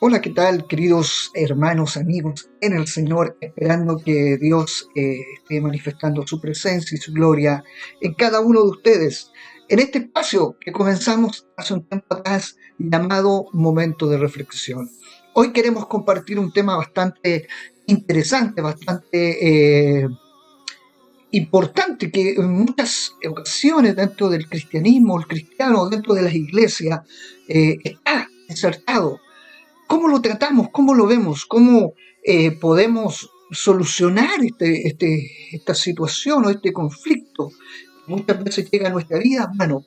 Hola, ¿qué tal, queridos hermanos, amigos en el Señor? Esperando que Dios esté manifestando su presencia y su gloria en cada uno de ustedes. En este espacio que comenzamos hace un tiempo atrás, llamado Momento de Reflexión. Hoy queremos compartir un tema bastante interesante, bastante importante, que en muchas ocasiones dentro del cristianismo, el cristiano, dentro de las iglesias, está insertado. ¿Cómo lo tratamos? ¿Cómo lo vemos? ¿Cómo podemos solucionar esta situación o este conflicto que muchas veces llega a nuestra vida? Bueno,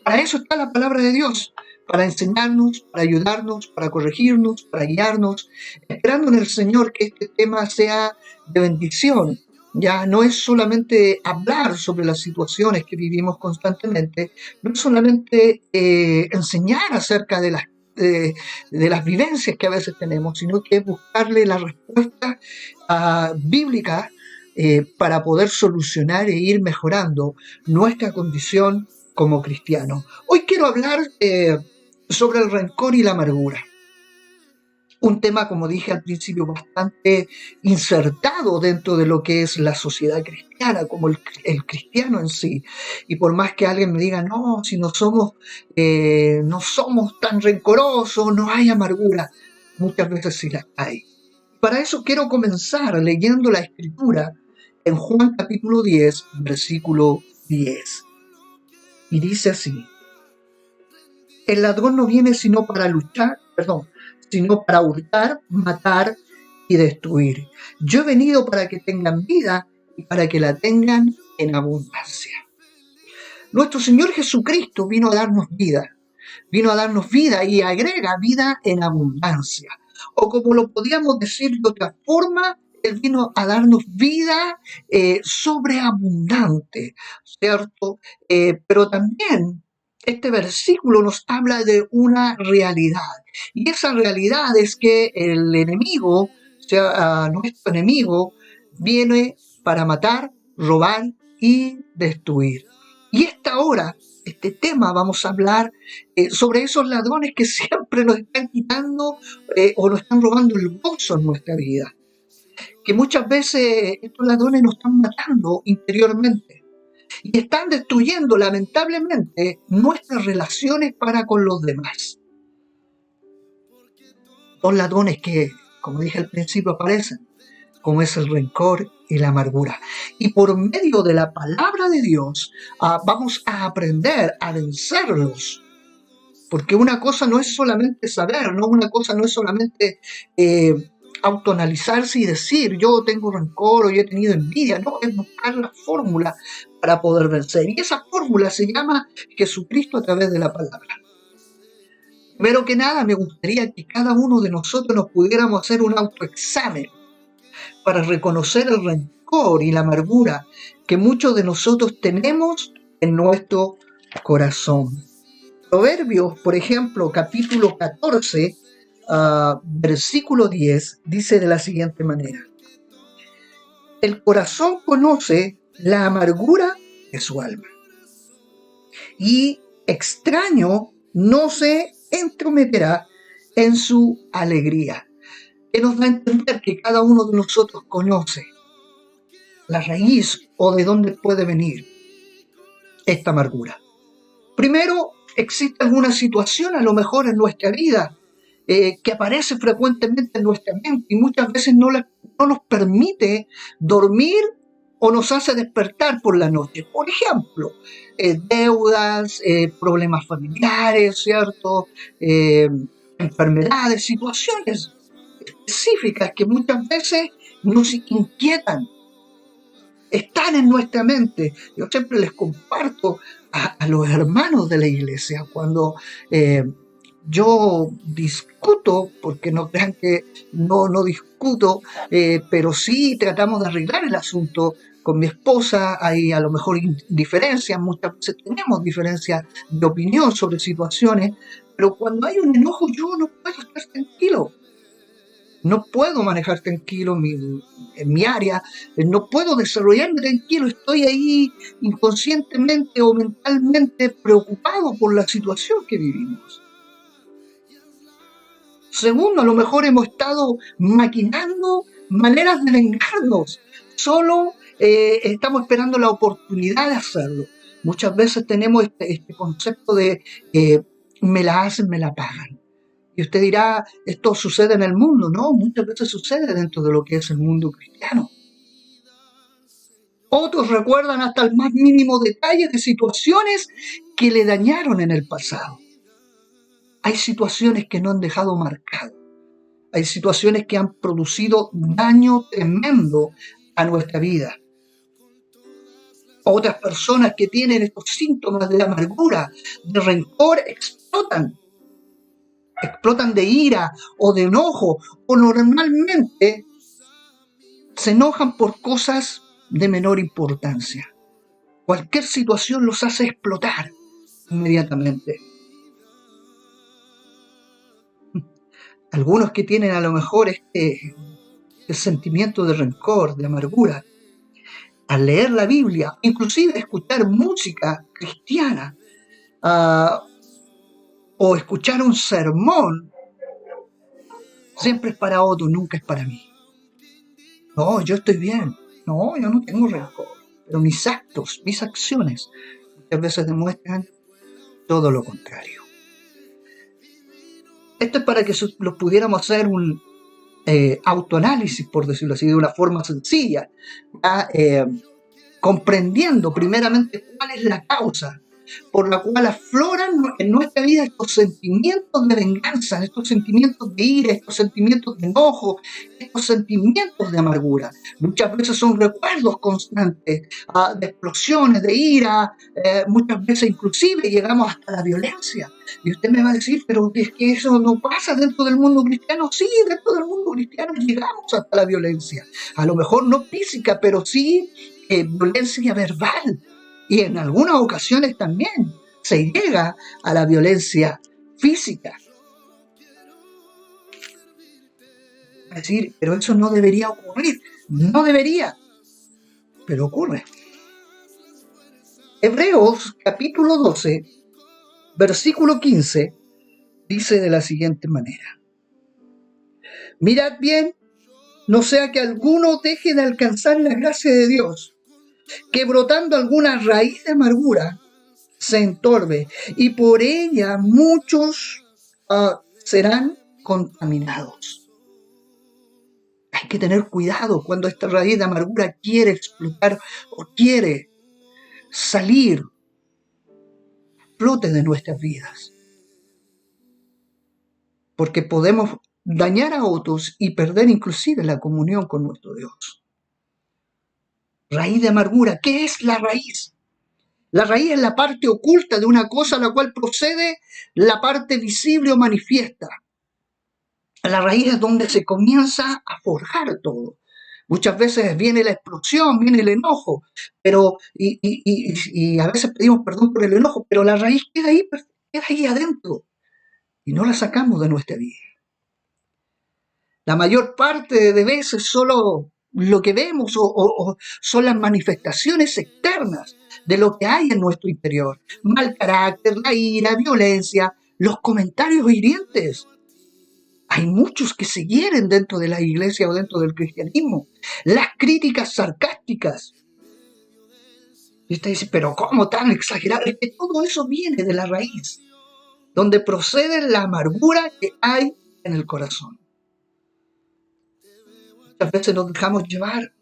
para eso está la palabra de Dios, para enseñarnos, para ayudarnos, para corregirnos, para guiarnos, esperando en el Señor que este tema sea de bendición. Ya no es solamente hablar sobre las situaciones que vivimos constantemente, no es solamente enseñar acerca de las vivencias que a veces tenemos, sino que es buscarle la respuesta bíblica para poder solucionar e ir mejorando nuestra condición como cristiano. Hoy quiero hablar sobre el rencor y la amargura. Un tema, como dije al principio, bastante insertado dentro de lo que es la sociedad cristiana, como el cristiano en sí. Y por más que alguien me diga, no, si no somos tan rencorosos, no hay amargura, muchas veces sí la hay. Para eso quiero comenzar leyendo la escritura en Juan capítulo 10, versículo 10. Y dice así: el ladrón no viene sino para hurtar, matar y destruir. Yo he venido para que tengan vida y para que la tengan en abundancia. Nuestro Señor Jesucristo vino a darnos vida y agrega vida en abundancia. O como lo podríamos decir de otra forma, Él vino a darnos vida sobreabundante, ¿cierto? Pero también este versículo nos habla de una realidad. Y esa realidad es que el enemigo, o sea, nuestro enemigo, viene para matar, robar y destruir. Y esta hora, este tema, vamos a hablar sobre esos ladrones que siempre nos están quitando o nos están robando el gozo en nuestra vida. Que muchas veces estos ladrones nos están matando interiormente y están destruyendo lamentablemente nuestras relaciones para con los demás. Dos ladrones que, como dije al principio, aparecen, como es el rencor y la amargura. Y por medio de la palabra de Dios vamos a aprender a vencerlos. Porque una cosa no es solamente saber, ¿no? Una cosa no es solamente eh, autoanalizarse y decir yo tengo rencor o yo he tenido envidia, no, es buscar la fórmula para poder vencer. Y esa fórmula se llama Jesucristo a través de la palabra. Primero que nada, me gustaría que cada uno de nosotros nos pudiéramos hacer un autoexamen para reconocer el rencor y la amargura que muchos de nosotros tenemos en nuestro corazón. Proverbios, por ejemplo, capítulo 14, versículo 10, dice de la siguiente manera: el corazón conoce la amargura de su alma, y extraño no se entrometerá en su alegría. Que nos da a entender que cada uno de nosotros conoce la raíz o de dónde puede venir esta amargura. Primero, existe alguna situación a lo mejor en nuestra vida que aparece frecuentemente en nuestra mente y muchas veces no nos permite dormir o nos hace despertar por la noche. Por ejemplo, deudas, problemas familiares, ¿cierto? Enfermedades, situaciones específicas que muchas veces nos inquietan, están en nuestra mente. Yo siempre les comparto a los hermanos de la iglesia cuando yo discuto, porque no crean que no discuto, pero sí tratamos de arreglar el asunto con mi esposa. Hay a lo mejor diferencias, muchas veces tenemos diferencias de opinión sobre situaciones, pero cuando hay un enojo yo no puedo estar tranquilo. No puedo manejar tranquilo en mi área, no puedo desarrollarme tranquilo, estoy ahí inconscientemente o mentalmente preocupado por la situación que vivimos. Segundo, a lo mejor hemos estado maquinando maneras de vengarnos. Solo estamos esperando la oportunidad de hacerlo. Muchas veces tenemos este concepto de me la hacen, me la pagan. Y usted dirá, esto sucede en el mundo, ¿no? Muchas veces sucede dentro de lo que es el mundo cristiano. Otros recuerdan hasta el más mínimo detalle de situaciones que le dañaron en el pasado. Hay situaciones que no han dejado marcado. Hay situaciones que han producido daño tremendo a nuestra vida. Otras personas que tienen estos síntomas de amargura, de rencor, explotan de ira o de enojo, o normalmente se enojan por cosas de menor importancia. Cualquier situación los hace explotar inmediatamente. Algunos que tienen a lo mejor este sentimiento de rencor, de amargura, al leer la Biblia, inclusive escuchar música cristiana o escuchar un sermón, siempre es para otro, nunca es para mí. No, yo estoy bien. No, yo no tengo rencor. Pero mis actos, mis acciones, muchas veces demuestran todo lo contrario. Esto es para que los pudiéramos hacer un autoanálisis, por decirlo así, de una forma sencilla, comprendiendo primeramente cuál es la causa por la cual afloran en nuestra vida estos sentimientos de venganza, estos sentimientos de ira, estos sentimientos de enojo, estos sentimientos de amargura. Muchas veces son recuerdos constantes de explosiones, de ira, muchas veces inclusive llegamos hasta la violencia. Y usted me va a decir, pero es que eso no pasa dentro del mundo cristiano. Sí, dentro del mundo cristiano llegamos hasta la violencia. A lo mejor no física, pero sí violencia verbal. Y en algunas ocasiones también se llega a la violencia física. Es decir, pero eso no debería ocurrir. No debería, pero ocurre. Hebreos capítulo 12, versículo 15, dice de la siguiente manera: mirad bien, no sea que alguno deje de alcanzar la gracia de Dios, que brotando alguna raíz de amargura se entorbe, y por ella muchos serán contaminados. Hay que tener cuidado cuando esta raíz de amargura quiere explotar o quiere salir, flote de nuestras vidas. Porque podemos dañar a otros y perder inclusive la comunión con nuestro Dios. Raíz de amargura, ¿qué es la raíz? La raíz es la parte oculta de una cosa a la cual procede la parte visible o manifiesta. La raíz es donde se comienza a forjar todo. Muchas veces viene la explosión, viene el enojo, pero y a veces pedimos perdón por el enojo, pero la raíz queda ahí adentro y no la sacamos de nuestra vida. La mayor parte de veces solo lo que vemos o son las manifestaciones externas de lo que hay en nuestro interior. Mal carácter, la ira, violencia, los comentarios hirientes. Hay muchos que se hieren dentro de la iglesia o dentro del cristianismo. Las críticas sarcásticas. Y usted dice, pero ¿cómo tan exagerado? Es que todo eso viene de la raíz, donde procede la amargura que hay en el corazón. Muchas veces nos dejamos llevar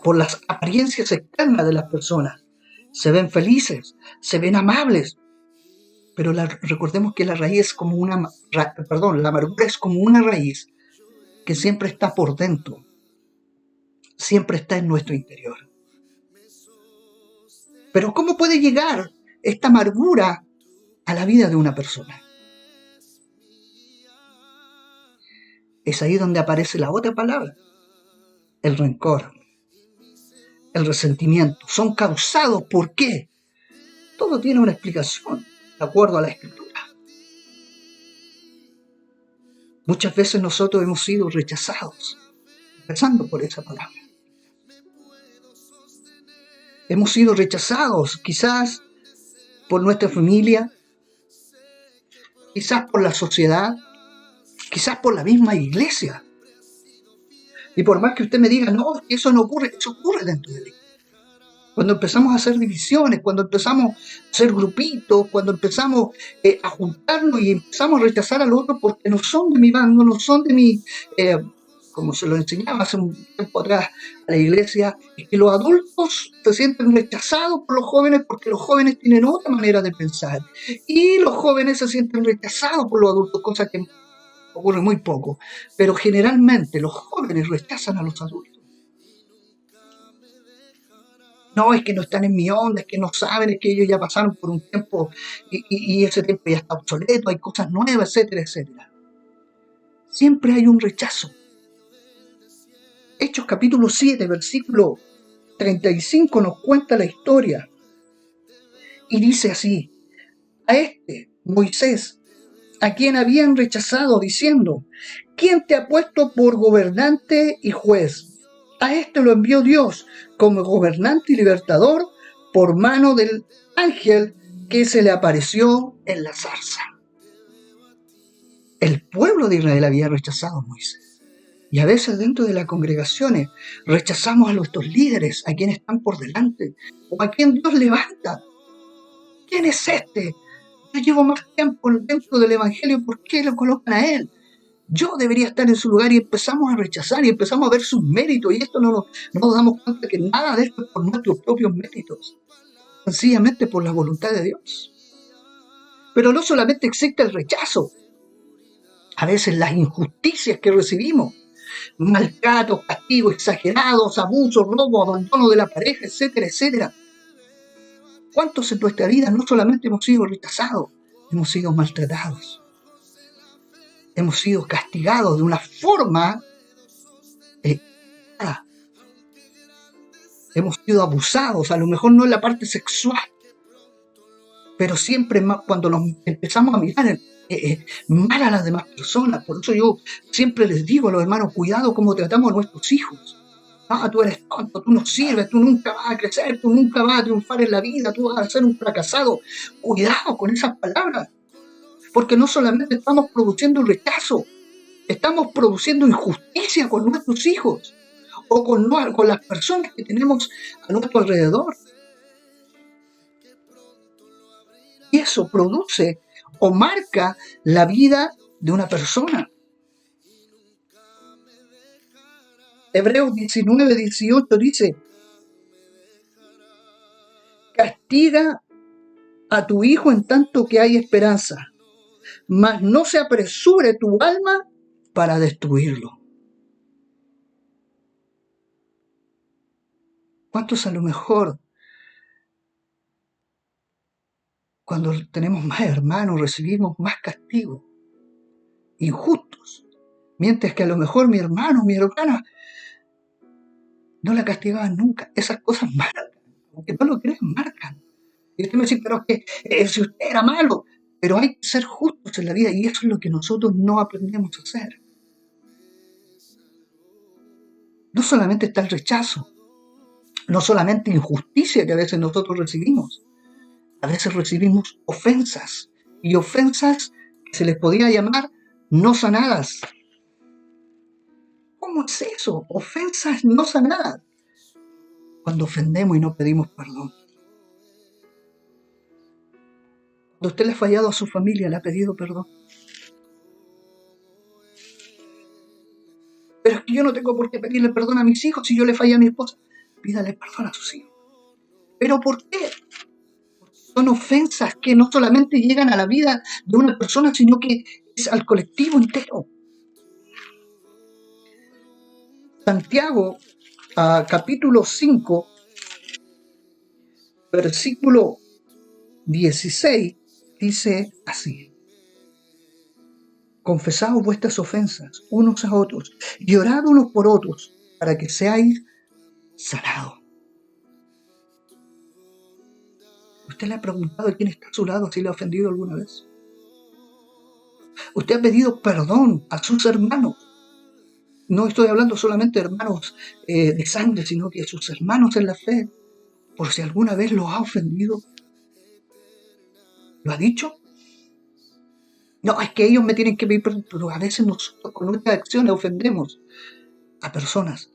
por las apariencias externas de las personas. Se ven felices, se ven amables, pero recordemos que la raíz es como la amargura es como una raíz que siempre está por dentro, siempre está en nuestro interior. Pero ¿cómo puede llegar esta amargura a la vida de una persona? Es ahí donde aparece la otra palabra, el rencor, el resentimiento. Son causados, ¿por qué? Todo tiene una explicación, de acuerdo a la Escritura. Muchas veces nosotros hemos sido rechazados, empezando por esa palabra. Hemos sido rechazados quizás por nuestra familia, quizás por la sociedad, quizás por la misma iglesia. Y por más que usted me diga, no, eso no ocurre, eso ocurre dentro de la iglesia. Cuando empezamos a hacer divisiones, cuando empezamos a hacer grupitos, cuando empezamos a juntarnos y empezamos a rechazar al otro porque no son de mi bando, no son de mi, eh, como se lo enseñaba hace un tiempo atrás a la iglesia, es que los adultos se sienten rechazados por los jóvenes porque los jóvenes tienen otra manera de pensar. Y los jóvenes se sienten rechazados por los adultos, cosa que ocurre muy poco. Pero generalmente los jóvenes rechazan a los adultos. No, es que no están en mi onda, es que no saben, es que ellos ya pasaron por un tiempo y ese tiempo ya está obsoleto, hay cosas nuevas, etcétera, etcétera. Siempre hay un rechazo. Hechos capítulo 7, versículo 35 nos cuenta la historia y dice así: a Moisés, a quien habían rechazado diciendo, ¿quién te ha puesto por gobernante y juez? A lo envió Dios como gobernante y libertador por mano del ángel que se le apareció en la zarza. El pueblo de Israel había rechazado a Moisés. Y a veces dentro de las congregaciones rechazamos a nuestros líderes, a quienes están por delante, o a quien Dios levanta. ¿Quién es este? Yo llevo más tiempo dentro del Evangelio, ¿por qué lo colocan a él? Yo debería estar en su lugar, y empezamos a rechazar y empezamos a ver sus méritos, y esto no nos damos cuenta que nada de esto es por nuestros propios méritos, sencillamente por la voluntad de Dios. Pero no solamente existe el rechazo, a veces las injusticias que recibimos, maltratos, castigos exagerados, abusos, robo, abandono de la pareja, etcétera, etcétera. ¿Cuántos en nuestra vida no solamente hemos sido rechazados, hemos sido maltratados? Hemos sido castigados de una forma hemos sido abusados, a lo mejor no en la parte sexual, pero siempre más cuando nos empezamos a mirar mal a las demás personas. Por eso yo siempre les digo a los hermanos, cuidado cómo tratamos a nuestros hijos. Ah, tú eres tonto, tú no sirves, tú nunca vas a crecer, tú nunca vas a triunfar en la vida, tú vas a ser un fracasado. Cuidado con esas palabras, porque no solamente estamos produciendo rechazo, estamos produciendo injusticia con nuestros hijos o con las personas que tenemos a nuestro alrededor. Y eso produce o marca la vida de una persona. Hebreos 19:18 dice: castiga a tu hijo en tanto que hay esperanza, mas no se apresure tu alma para destruirlo. ¿Cuántos a lo mejor, cuando tenemos más hermanos, recibimos más castigos injustos, mientras que a lo mejor mi hermano, mi hermana, no la castigaban nunca? Esas cosas marcan, aunque no lo crean, marcan. Y usted me dice, pero es que si usted era malo, pero hay que ser justos en la vida, y eso es lo que nosotros no aprendemos a hacer. No solamente está el rechazo, no solamente injusticia que a veces nosotros recibimos, a veces recibimos ofensas, y ofensas que se les podría llamar no sanadas. ¿Cómo es eso? Ofensas no sanadas. Cuando ofendemos y no pedimos perdón. Cuando usted le ha fallado a su familia, ¿le ha pedido perdón? Pero es que yo no tengo por qué pedirle perdón a mis hijos si yo le fallé a mi esposa. Pídale perdón a sus hijos. ¿Pero por qué? Porque son ofensas que no solamente llegan a la vida de una persona, sino que es al colectivo entero. Santiago, capítulo 5, versículo 16, dice así: confesaos vuestras ofensas unos a otros y orad unos por otros para que seáis sanados. ¿Usted le ha preguntado a quién está a su lado si le ha ofendido alguna vez? ¿Usted ha pedido perdón a sus hermanos? No estoy hablando solamente de hermanos de sangre, sino que a sus hermanos en la fe, por si alguna vez los ha ofendido. ¿Lo ha dicho? No, es que ellos me tienen que pedir perdón, pero a veces nosotros con nuestras acciones ofendemos a personas.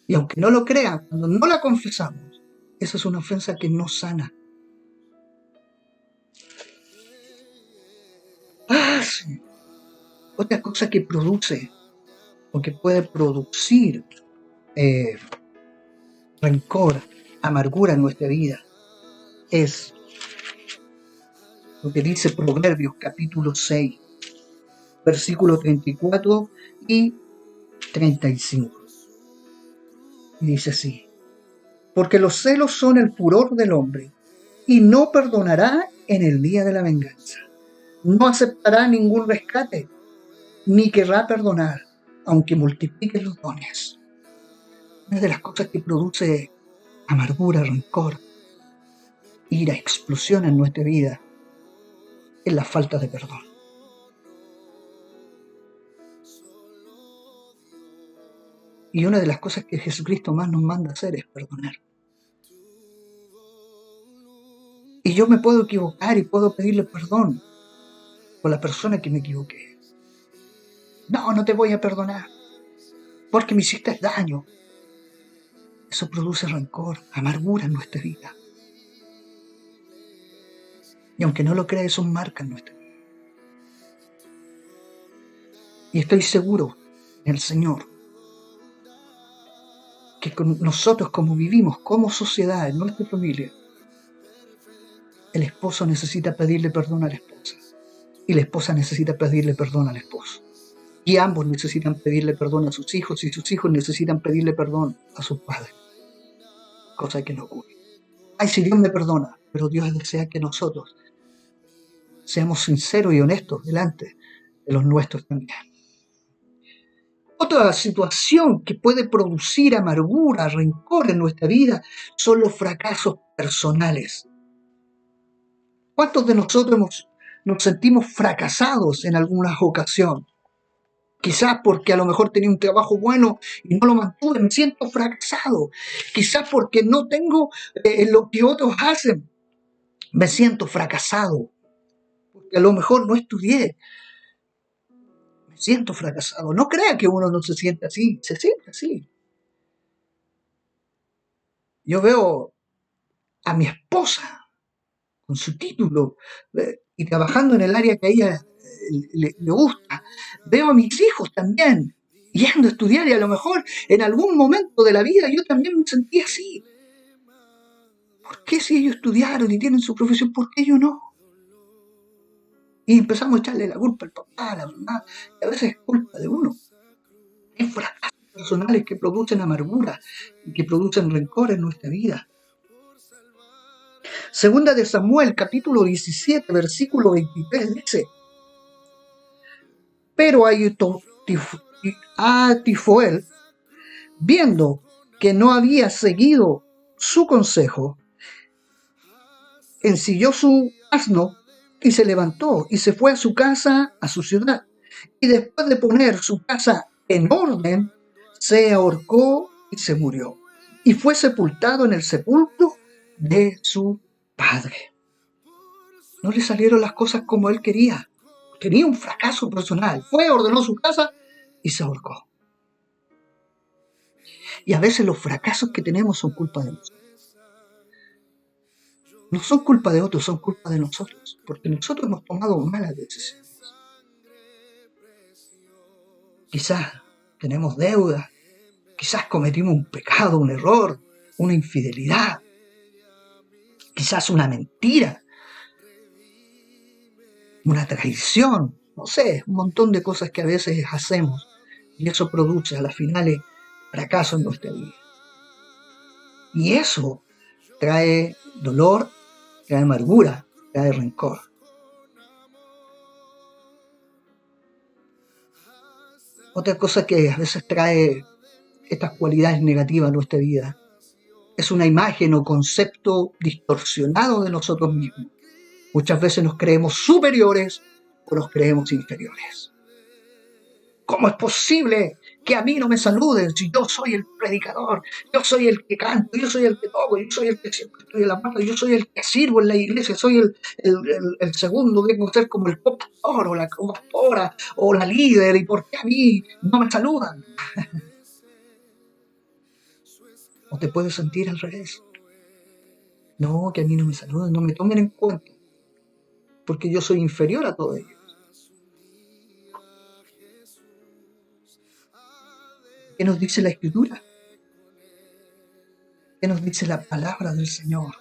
Y aunque no lo crean, cuando no la confesamos, esa es una ofensa que no sana. Sí. Otra cosa que produce o que puede producir rencor, amargura en nuestra vida es lo que dice Proverbios capítulo 6, versículos 34 y 35. Y dice así: porque los celos son el furor del hombre, y no perdonará en el día de la venganza. No aceptará ningún rescate, ni querrá perdonar, aunque multiplique los dones. Una de las cosas que produce amargura, rencor, ira, explosión en nuestra vida es la falta de perdón. Y una de las cosas que Jesucristo más nos manda hacer es perdonar. Y yo me puedo equivocar y puedo pedirle perdón por la persona que me equivoqué. No, no te voy a perdonar porque me hiciste daño. Eso produce rencor, amargura en nuestra vida. Y aunque no lo creas, eso marca en nuestra vida. Y estoy seguro en el Señor que con nosotros, como vivimos, como sociedad, en nuestra familia, el esposo necesita pedirle perdón a la esposa y la esposa necesita pedirle perdón al esposo. Y ambos necesitan pedirle perdón a sus hijos y sus hijos necesitan pedirle perdón a sus padres. Cosa que no ocurre. Ay, si Dios me perdona, pero Dios desea que nosotros seamos sinceros y honestos delante de los nuestros también. Otra situación que puede producir amargura, rencor en nuestra vida son los fracasos personales. ¿Cuántos de nosotros nos sentimos fracasados en algunas ocasiones? Quizás porque a lo mejor tenía un trabajo bueno y no lo mantuve, me siento fracasado. Quizás porque no tengo lo que otros hacen, me siento fracasado. Porque a lo mejor no estudié, me siento fracasado. No crea que uno no se siente así, se siente así. Yo veo a mi esposa con su título y trabajando en el área que a ella le gusta. Veo a mis hijos también yendo a estudiar y a lo mejor en algún momento de la vida yo también me sentí así. ¿Por qué si ellos estudiaron y tienen su profesión, por qué yo no? Y empezamos a echarle la culpa al papá, a la mamá, y a veces es culpa de uno. Hay fracasos personales que producen amargura y que producen rencor en nuestra vida. Segunda de Samuel, capítulo 17, versículo 23, dice: pero Atifoel, viendo que no había seguido su consejo, ensilló su asno y se levantó y se fue a su casa, a su ciudad. Y después de poner su casa en orden, se ahorcó y se murió. Y fue sepultado en el sepulcro de su padre. No le salieron las cosas como él quería. Tenía un fracaso personal. Fue, ordenó su casa y se ahorcó. Y a veces los fracasos que tenemos son culpa de nosotros. No son culpa de otros, son culpa de nosotros. Porque nosotros hemos tomado malas decisiones. Quizás tenemos deudas. Quizás cometimos un pecado, un error, una infidelidad. Quizás una mentira. Una traición. No sé, un montón de cosas que a veces hacemos. Y eso produce a las finales fracaso en nuestra vida. Y eso trae dolor, trae amargura, trae rencor. Otra cosa que a veces trae estas cualidades negativas a nuestra vida es una imagen o concepto distorsionado de nosotros mismos. Muchas veces nos creemos superiores o nos creemos inferiores. ¿Cómo es posible que a mí no me saluden si yo soy el predicador, yo soy el que canto, yo soy el que toco, yo soy el que siempre estoy en la parte, yo soy el que sirvo en la iglesia, soy el segundo, vengo a ser como el pastor o la pastora o la líder, ¿y por qué a mí no me saludan? O te puedes sentir al revés. No, que a mí no me saludan, no me tomen en cuenta, porque yo soy inferior a todo ello. ¿Qué nos dice la Escritura? ¿Qué nos dice la palabra del Señor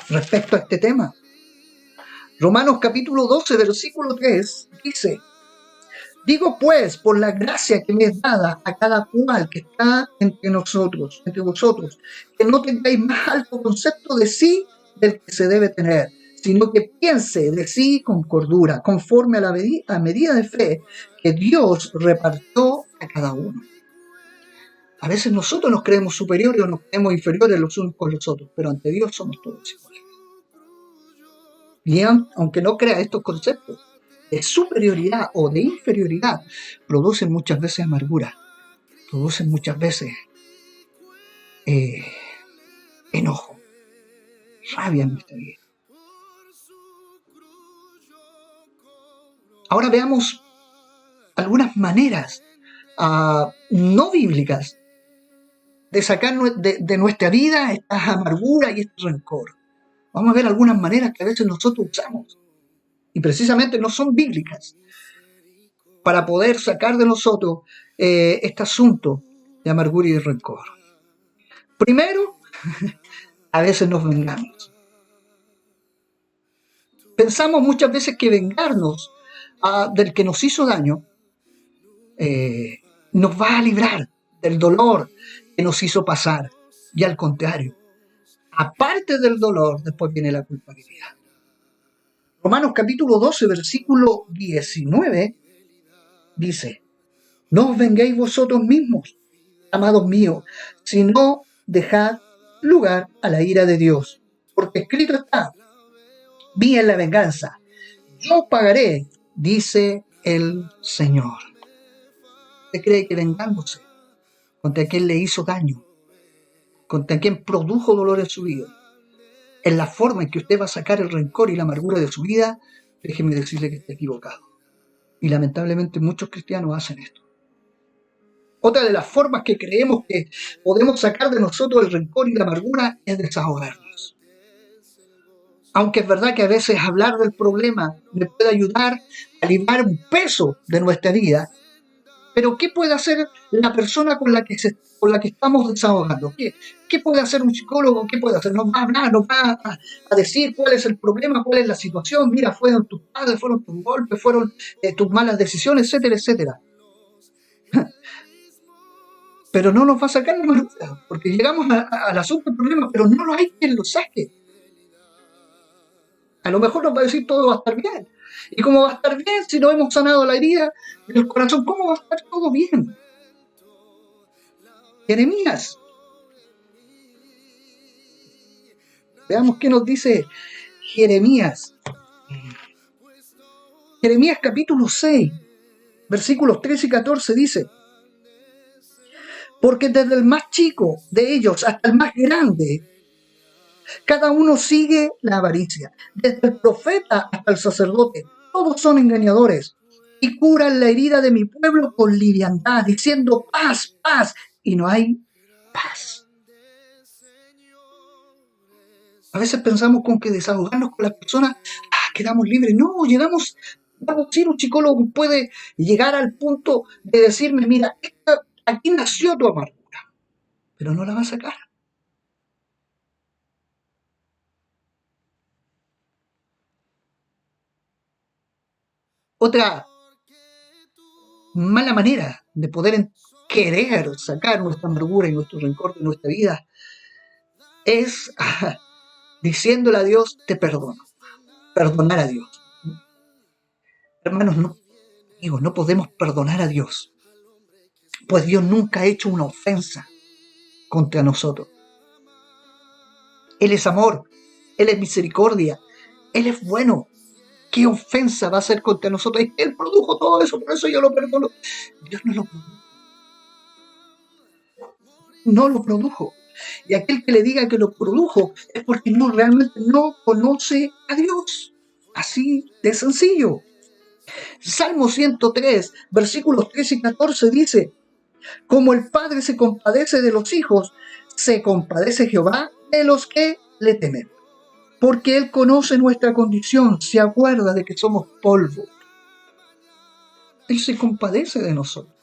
respecto a este tema? Romanos capítulo 12, versículo 3 dice: digo pues, por la gracia que me es dada a cada cual que está entre vosotros, que no tengáis más alto concepto de sí del que se debe tener, sino que piense de sí con cordura, conforme a la medida de fe que Dios repartió a cada uno. A veces nosotros nos creemos superiores o nos creemos inferiores los unos con los otros, pero ante Dios somos todos iguales. Y aunque no crea estos conceptos de superioridad o de inferioridad, producen muchas veces amargura, producen muchas veces enojo, rabia en nuestra vida. Ahora veamos algunas maneras no bíblicas de sacar de nuestra vida estas amarguras y este rencor. Vamos a ver algunas maneras que a veces nosotros usamos y precisamente no son bíblicas para poder sacar de nosotros este asunto de amargura y de rencor. Primero, a veces nos vengamos. Pensamos muchas veces que vengarnos del que nos hizo daño nos va a librar del dolor que nos hizo pasar. Y al contrario, aparte del dolor, después viene la culpabilidad. Romanos capítulo 12, versículo 19, dice: no os venguéis vosotros mismos, amados míos, sino dejad lugar a la ira de Dios. Porque escrito está: mía es la venganza, yo pagaré, dice el Señor. ¿Usted cree que vengándose contra quien le hizo daño, contra quien produjo dolor en su vida, en la forma en que usted va a sacar el rencor y la amargura de su vida? Déjeme decirle que está equivocado. Y lamentablemente muchos cristianos hacen esto. Otra de las formas que creemos que podemos sacar de nosotros el rencor y la amargura es desahogarnos. Aunque es verdad que a veces hablar del problema me puede ayudar a liberar un peso de nuestra vida, pero ¿qué puede hacer la persona con la que estamos desahogando? ¿Qué puede hacer un psicólogo? ¿Qué puede hacer? Nos va a hablar, nos va a decir cuál es el problema, cuál es la situación. Mira, fueron tus padres, fueron tus golpes, fueron tus malas decisiones, etcétera, etcétera. Pero no nos va a sacar la amargura, porque llegamos al asunto del problema, pero no lo hay quien lo saque. A lo mejor nos va a decir todo va a estar bien. ¿Y cómo va a estar bien si no hemos sanado la herida del corazón? ¿Cómo va a estar todo bien? Jeremías. Veamos qué nos dice Jeremías. Jeremías capítulo 6, versículos 13 y 14 dice: porque desde el más chico de ellos hasta el más grande, cada uno sigue la avaricia. Desde el profeta hasta el sacerdote, todos son engañadores y curan la herida de mi pueblo con liviandad, diciendo paz, paz, y no hay paz. A veces pensamos con que desahogarnos con las personas, quedamos libres. No, vamos a decir, un psicólogo puede llegar al punto de decirme: mira, aquí nació tu amargura, pero no la va a sacar. Otra mala manera de poder querer sacar nuestra amargura y nuestro rencor de nuestra vida es diciéndole a Dios: te perdono. Perdonar a Dios. Hermanos, no podemos perdonar a Dios, pues Dios nunca ha hecho una ofensa contra nosotros. Él es amor, Él es misericordia, Él es bueno. ¿Qué ofensa va a ser contra nosotros? Es que Él produjo todo eso, por eso yo lo perdono. Dios no lo produjo. No lo produjo. Y aquel que le diga que lo produjo es porque realmente no conoce a Dios. Así de sencillo. Salmo 103, versículos 13 y 14 dice: como el Padre se compadece de los hijos, se compadece Jehová de los que le temen. Porque Él conoce nuestra condición, se acuerda de que somos polvo. Él se compadece de nosotros.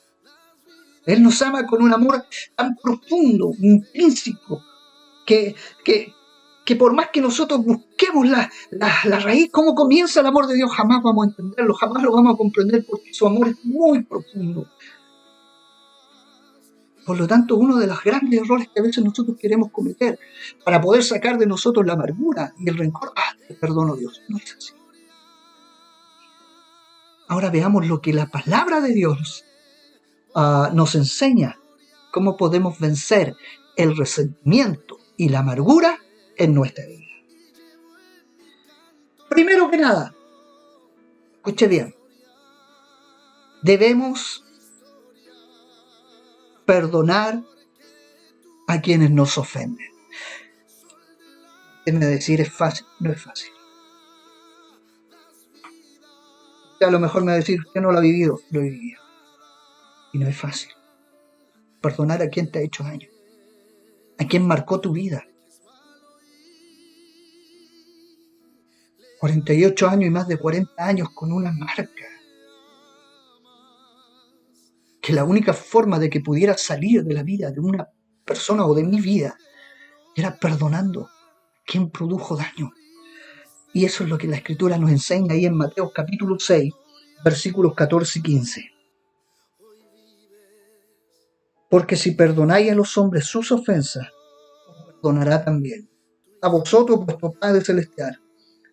Él nos ama con un amor tan profundo, intrínseco, que por más que nosotros busquemos la raíz, cómo comienza el amor de Dios, jamás vamos a entenderlo, jamás lo vamos a comprender, porque su amor es muy profundo. Por lo tanto, uno de los grandes errores que a veces nosotros queremos cometer para poder sacar de nosotros la amargura y el rencor, te perdono, Dios, no es así. Ahora veamos lo que la palabra de Dios nos enseña, cómo podemos vencer el resentimiento y la amargura en nuestra vida. Primero que nada, escuche bien, debemos perdonar a quienes nos ofenden. Déjenme decir, es fácil, no es fácil. A lo mejor me va a decir, usted no lo ha vivido, lo he vivido. Y no es fácil. Perdonar a quien te ha hecho daño, a quien marcó tu vida. 48 años y más de 40 años con una marca. Que la única forma de que pudiera salir de la vida de una persona o de mi vida era perdonando a quien produjo daño. Y eso es lo que la Escritura nos enseña ahí en Mateo capítulo 6, versículos 14 y 15. Porque si perdonáis a los hombres sus ofensas, os perdonará también a vosotros vuestro Padre Celestial.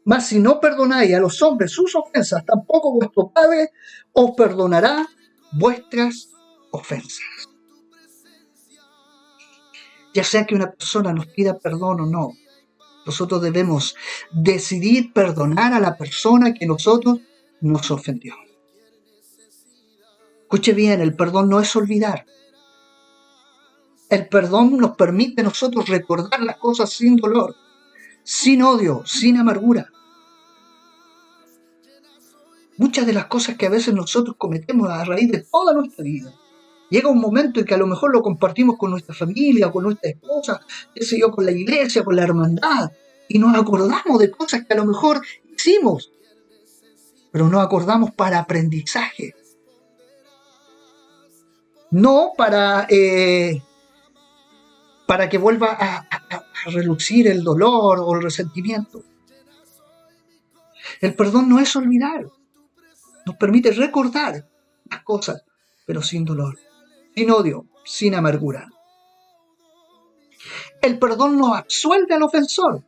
Mas si no perdonáis a los hombres sus ofensas, tampoco vuestro Padre os perdonará vuestras ofensas. Ya sea que una persona nos pida perdón o no, nosotros debemos decidir perdonar a la persona que nosotros nos ofendió. Escuche bien, el perdón no es olvidar. El perdón nos permite a nosotros recordar las cosas sin dolor, sin odio, sin amargura. Muchas de las cosas que a veces nosotros cometemos a raíz de toda nuestra vida, llega un momento en que a lo mejor lo compartimos con nuestra familia, con nuestra esposa, qué sé yo, con la iglesia, con la hermandad, y nos acordamos de cosas que a lo mejor hicimos, pero nos acordamos para aprendizaje, no para que vuelva a relucir el dolor o el resentimiento. El perdón no es olvidar, nos permite recordar las cosas, pero sin dolor, sin odio, sin amargura. El perdón nos absuelve al ofensor.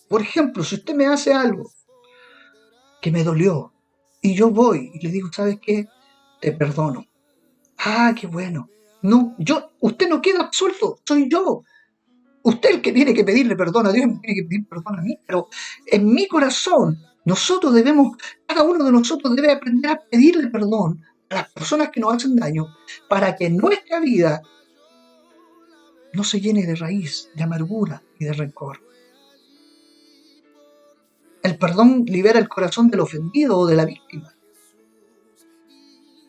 Por ejemplo, si usted me hace algo que me dolió y yo voy y le digo, ¿sabes qué? Te perdono. Qué bueno. No, usted no queda absuelto, soy yo. Usted el que tiene que pedirle perdón a Dios, me tiene que pedir perdón a mí, pero en mi corazón, cada uno de nosotros debe aprender a pedirle perdón a las personas que nos hacen daño, para que nuestra vida no se llene de raíz, de amargura y de rencor. El perdón libera el corazón del ofendido o de la víctima.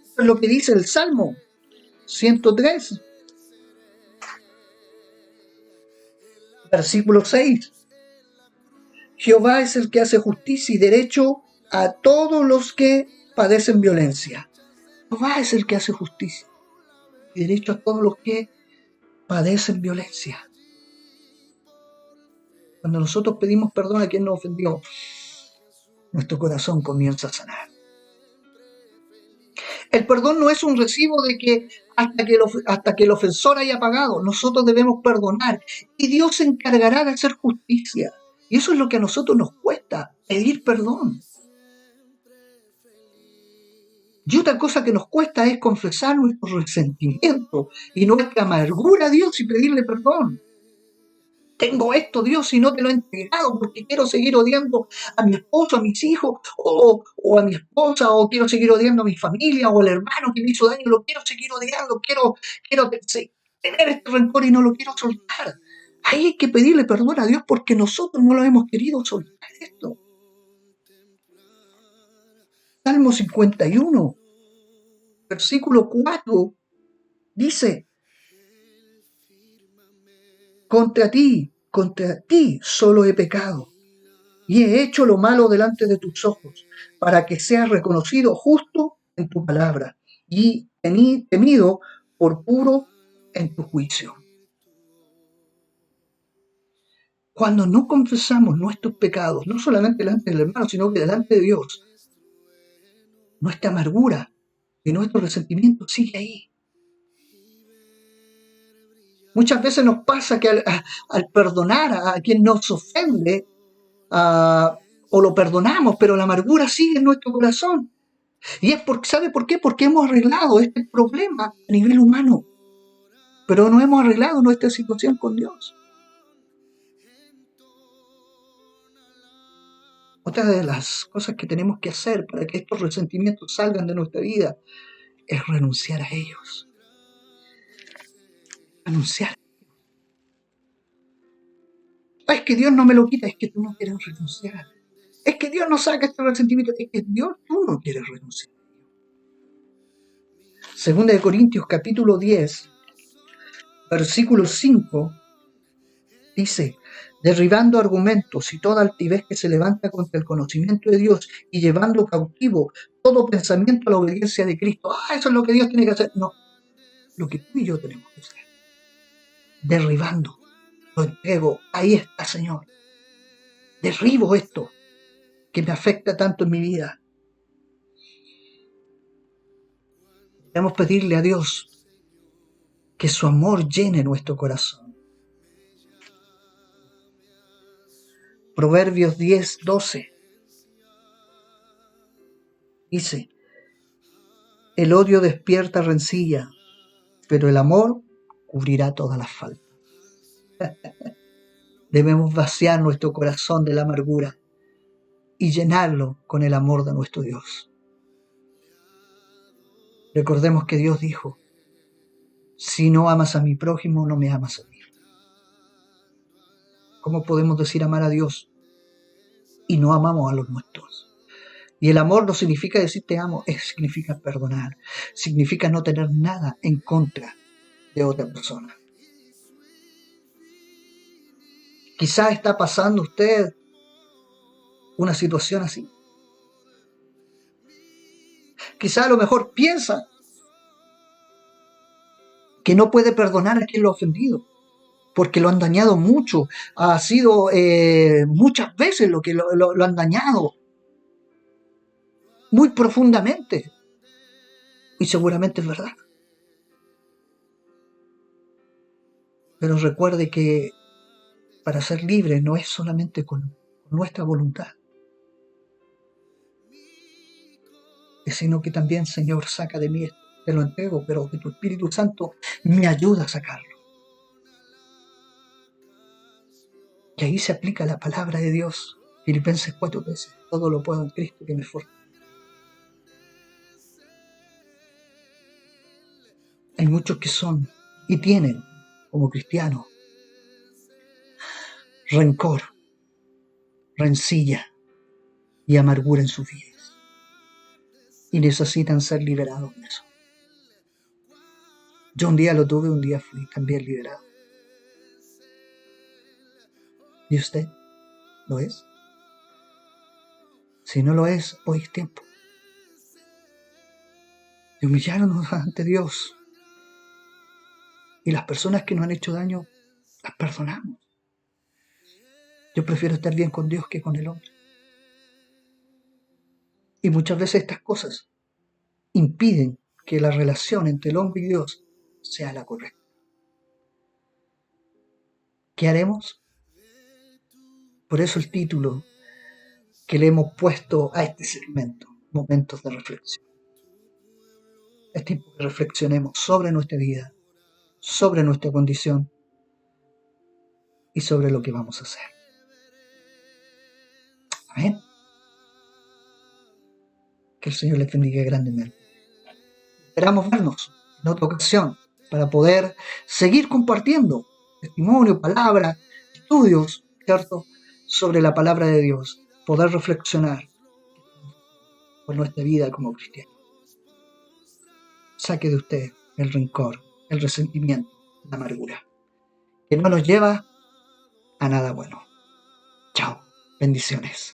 Eso es lo que dice el Salmo 103. Versículo 6. Jehová es el que hace justicia y derecho a todos los que padecen violencia. Jehová es el que hace justicia y derecho a todos los que padecen violencia. Cuando nosotros pedimos perdón a quien nos ofendió, nuestro corazón comienza a sanar. El perdón no es un recibo de que hasta que el ofensor haya pagado. Nosotros debemos perdonar y Dios se encargará de hacer justicia. Y eso es lo que a nosotros nos cuesta, pedir perdón. Y otra cosa que nos cuesta es confesar nuestro resentimiento y nuestra amargura a Dios y pedirle perdón. Tengo esto, Dios, y no te lo he entregado porque quiero seguir odiando a mi esposo, a mis hijos, o a mi esposa, o quiero seguir odiando a mi familia, o al hermano que me hizo daño, lo quiero seguir odiando, quiero tener este rencor y no lo quiero soltar. Ahí hay que pedirle perdón a Dios porque nosotros no lo hemos querido soltar esto. Salmo 51, versículo 4, dice, contra ti solo he pecado y he hecho lo malo delante de tus ojos, para que seas reconocido justo en tu palabra y temido por puro en tu juicio. Cuando no confesamos nuestros pecados, no solamente delante del hermano, sino que delante de Dios, nuestra amargura y nuestro resentimiento sigue ahí. Muchas veces nos pasa que al perdonar a quien nos ofende, o lo perdonamos, pero la amargura sigue en nuestro corazón. Y es porque, ¿sabe por qué? Porque hemos arreglado este problema a nivel humano, pero no hemos arreglado nuestra situación con Dios. Otra de las cosas que tenemos que hacer para que estos resentimientos salgan de nuestra vida es renunciar a ellos. Renunciar. Es que Dios no me lo quita, es que tú no quieres renunciar. Es que Dios no saca este resentimiento, es que Dios tú no quieres renunciar. Segunda de Corintios capítulo 10, versículo 5, dice, derribando argumentos y toda altivez que se levanta contra el conocimiento de Dios y llevando cautivo todo pensamiento a la obediencia de Cristo. Eso es lo que Dios tiene que hacer. No, lo que tú y yo tenemos que hacer. Derribando, lo entrego. Ahí está, Señor. Derribo esto que me afecta tanto en mi vida. Debemos pedirle a Dios que su amor llene nuestro corazón. Proverbios 10:12 dice, el odio despierta rencilla, pero el amor cubrirá todas las faltas. Debemos vaciar nuestro corazón de la amargura y llenarlo con el amor de nuestro Dios. Recordemos que Dios dijo, si no amas a mi prójimo, no me amas a mí. ¿Cómo podemos decir amar a Dios y no amamos a los nuestros? Y el amor no significa decir te amo, significa perdonar, significa no tener nada en contra de otra persona. Quizás está pasando usted una situación así. Quizás a lo mejor piensa que no puede perdonar a quien lo ha ofendido, porque lo han dañado mucho, ha sido muchas veces lo que lo han dañado, muy profundamente, y seguramente es verdad. Pero recuerde que para ser libre no es solamente con nuestra voluntad, sino que también, Señor, saca de mí esto, te lo entrego, pero que tu Espíritu Santo me ayuda a sacarlo. Y ahí se aplica la palabra de Dios, Filipenses 4:13, todo lo puedo en Cristo que me fortalece. Hay muchos que son y tienen, como cristianos, rencor, rencilla y amargura en sus vidas. Y necesitan ser liberados de eso. Yo un día lo tuve, un día fui también liberado. ¿Y usted lo es? Si no lo es, hoy es tiempo de humillarnos ante Dios. Y las personas que nos han hecho daño, las perdonamos. Yo prefiero estar bien con Dios que con el hombre. Y muchas veces estas cosas impiden que la relación entre el hombre y Dios sea la correcta. ¿Qué haremos? Por eso el título que le hemos puesto a este segmento, momentos de reflexión. Es tiempo que reflexionemos sobre nuestra vida, sobre nuestra condición y sobre lo que vamos a hacer. Amén. Que el Señor les bendiga grandemente. Esperamos vernos en otra ocasión para poder seguir compartiendo testimonio, palabra, estudios, ¿cierto?, sobre la palabra de Dios, poder reflexionar por nuestra vida como cristianos. Saque de usted el rencor, el resentimiento, la amargura, que no nos lleva a nada bueno. Chao, bendiciones.